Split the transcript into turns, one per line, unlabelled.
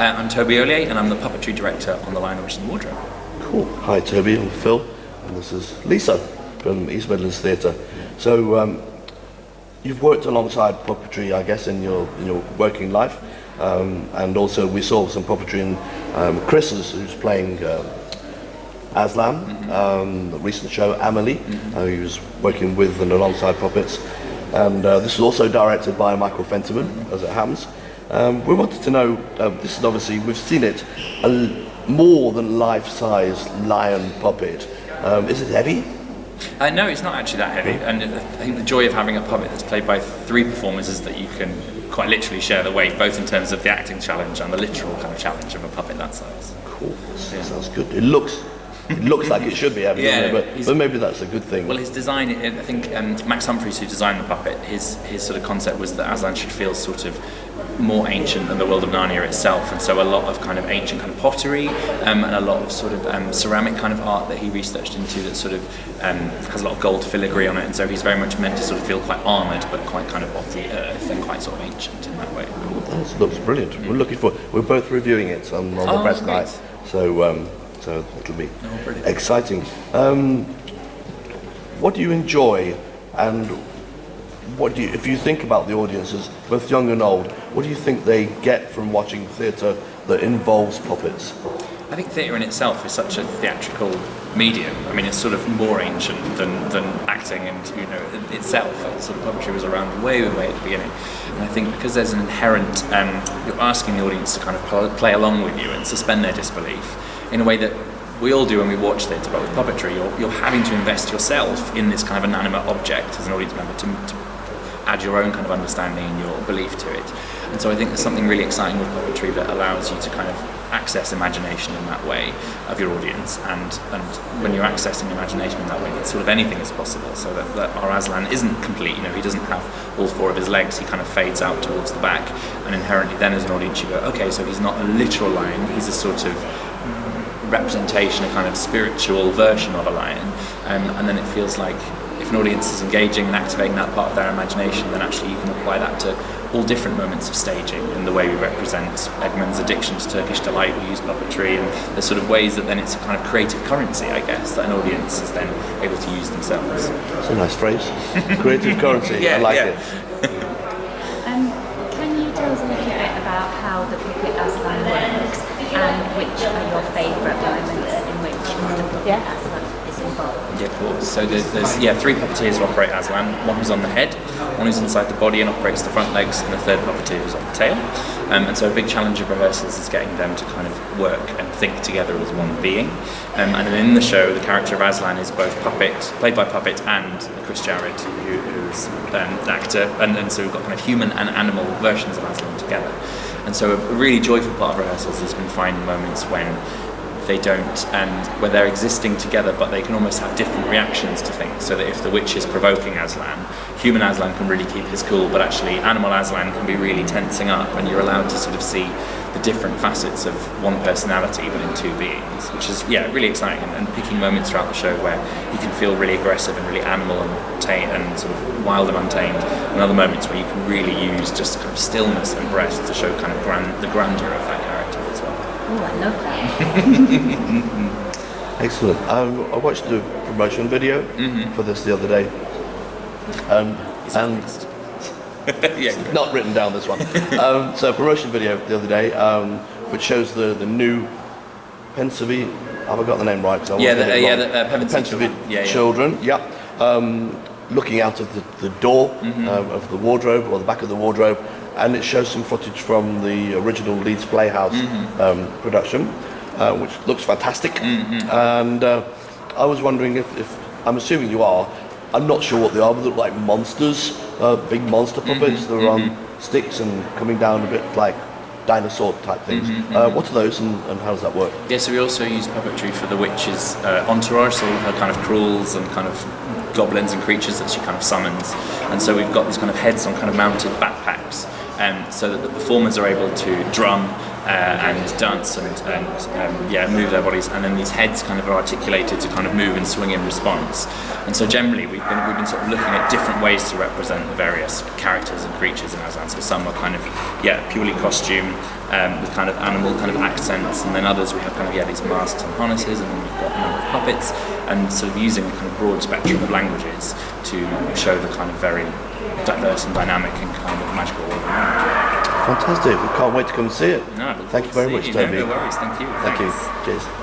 I'm Toby Olié, and I'm the puppetry director on the Lion, Horse and Wardrobe.
Cool. Hi Toby, I'm Phil, and this is Lisa from East Midlands Theatre. So you've worked alongside puppetry, I guess, in your working life, and also we saw some puppetry in Chris's, who's playing Aslan, the recent show Amelie. He was working with and alongside puppets, and this was also directed by Michael Fentiman, as it happens. We wanted to know, this is obviously, we've seen it, a more than life-size lion puppet. Is it heavy?
No, it's not actually that heavy, and I think the joy of having a puppet that's played by 3 performers is that you can quite literally share the weight, both in terms of the acting challenge and the literal kind of challenge of a puppet that size.
Cool, sounds good. It looks like it should be heavy, doesn't it? But maybe that's a good thing.
Well, his design, I think Max Humphreys, who designed the puppet, his sort of concept was that Aslan should feel sort of more ancient than the world of Narnia itself, and so a lot of kind of ancient kind of pottery and a lot of sort of ceramic kind of art that he researched into that sort of has a lot of gold filigree on it, and so he's very much meant to sort of feel quite armoured but quite kind of off the earth and quite sort of ancient in that way.
That looks brilliant. We're looking for. We're both reviewing it on the press night, so it'll be exciting. What do you enjoy, and what do you, if you think about the audiences, both young and old, what do you think they get from watching theatre that involves puppets?
I think theatre in itself is such a theatrical medium. I mean, it's sort of more ancient than acting, and itself. Sort of puppetry was around way at the beginning, and I think because there's an inherent, you're asking the audience to kind of play along with you and suspend their disbelief in a way that we all do when we watch theatre, but with puppetry, you're having to invest yourself in this kind of inanimate object as an audience member to add your own kind of understanding and your belief to it. And so I think there's something really exciting with puppetry that allows you to kind of access imagination in that way of your audience, and when you're accessing imagination in that way, sort of anything is possible. So that our Aslan isn't complete, he doesn't have all 4 of his legs, he kind of fades out towards the back, and inherently then as an audience you go, okay, so he's not a literal lion, he's a sort of representation, a kind of spiritual version of a lion, and then it feels like if an audience is engaging and activating that part of their imagination, then actually you can apply that to all different moments of staging. In the way we represent Edmund's addiction to Turkish delight, we use puppetry, and there's sort of ways that then it's a kind of creative currency, I guess, that an audience is then able to use themselves.
That's a nice phrase. Creative currency, I like it.
Can you tell us a little bit about how the puppet Aslan works, and which are your favourite moments in which the puppet Aslan is involved?
Yeah, of course. So there's 3 puppeteers who operate Aslan. One who's on the head, one who's inside the body and operates the front legs, and a third puppeteer who's on the tail. And so a big challenge of rehearsals is getting them to kind of work and think together as one being. And then in the show, the character of Aslan is both played by puppet, and Chris Jarrett, who's an actor. And so we've got kind of human and animal versions of Aslan together. And so a really joyful part of rehearsals has been finding moments when they don't, where they're existing together, but they can almost have different reactions to things. So that if the witch is provoking Aslan, human Aslan can really keep his cool, but actually animal Aslan can be really tensing up, and you're allowed to sort of see the different facets of one personality, but in 2 beings, which is really exciting, and picking moments throughout the show where you can feel really aggressive and really animal and sort of wild and untamed, and other moments where you can really use just kind of stillness and breath to show kind of the grandeur of that character as well.
Oh, I love that.
Excellent. I watched the promotion video for this the other day, and not written down this one. So promotion video the other day, which shows the new Pensive. Have I got the name right?
The Pensive
children. Looking out of the door of the wardrobe, or the back of the wardrobe, and it shows some footage from the original Leeds Playhouse production, which looks fantastic. And I was wondering if I'm assuming you are. I'm not sure what they are, but they look like monsters, big monster puppets that are on sticks and coming down a bit like dinosaur type things. What are those, and how does that work?
Yeah, so we also use puppetry for the witch's entourage, so all her kind of cruels and kind of goblins and creatures that she kind of summons. And so we've got these kind of heads on kind of mounted backpacks, so that the performers are able to drum and dance and move their bodies, and then these heads kind of are articulated to kind of move and swing in response. And so generally we've been sort of looking at different ways to represent the various characters and creatures in Aslan. So some are kind of purely costume with kind of animal kind of accents, and then others we have kind of these masks and harnesses, and then we've got a number of puppets, and sort of using a kind of broad spectrum of languages to show the kind of very diverse and dynamic and kind of magical world.
Fantastic. We can't wait to come and see it.
No,
thank you very much, Toby.
No worries. Thank you.
Thank you. Cheers.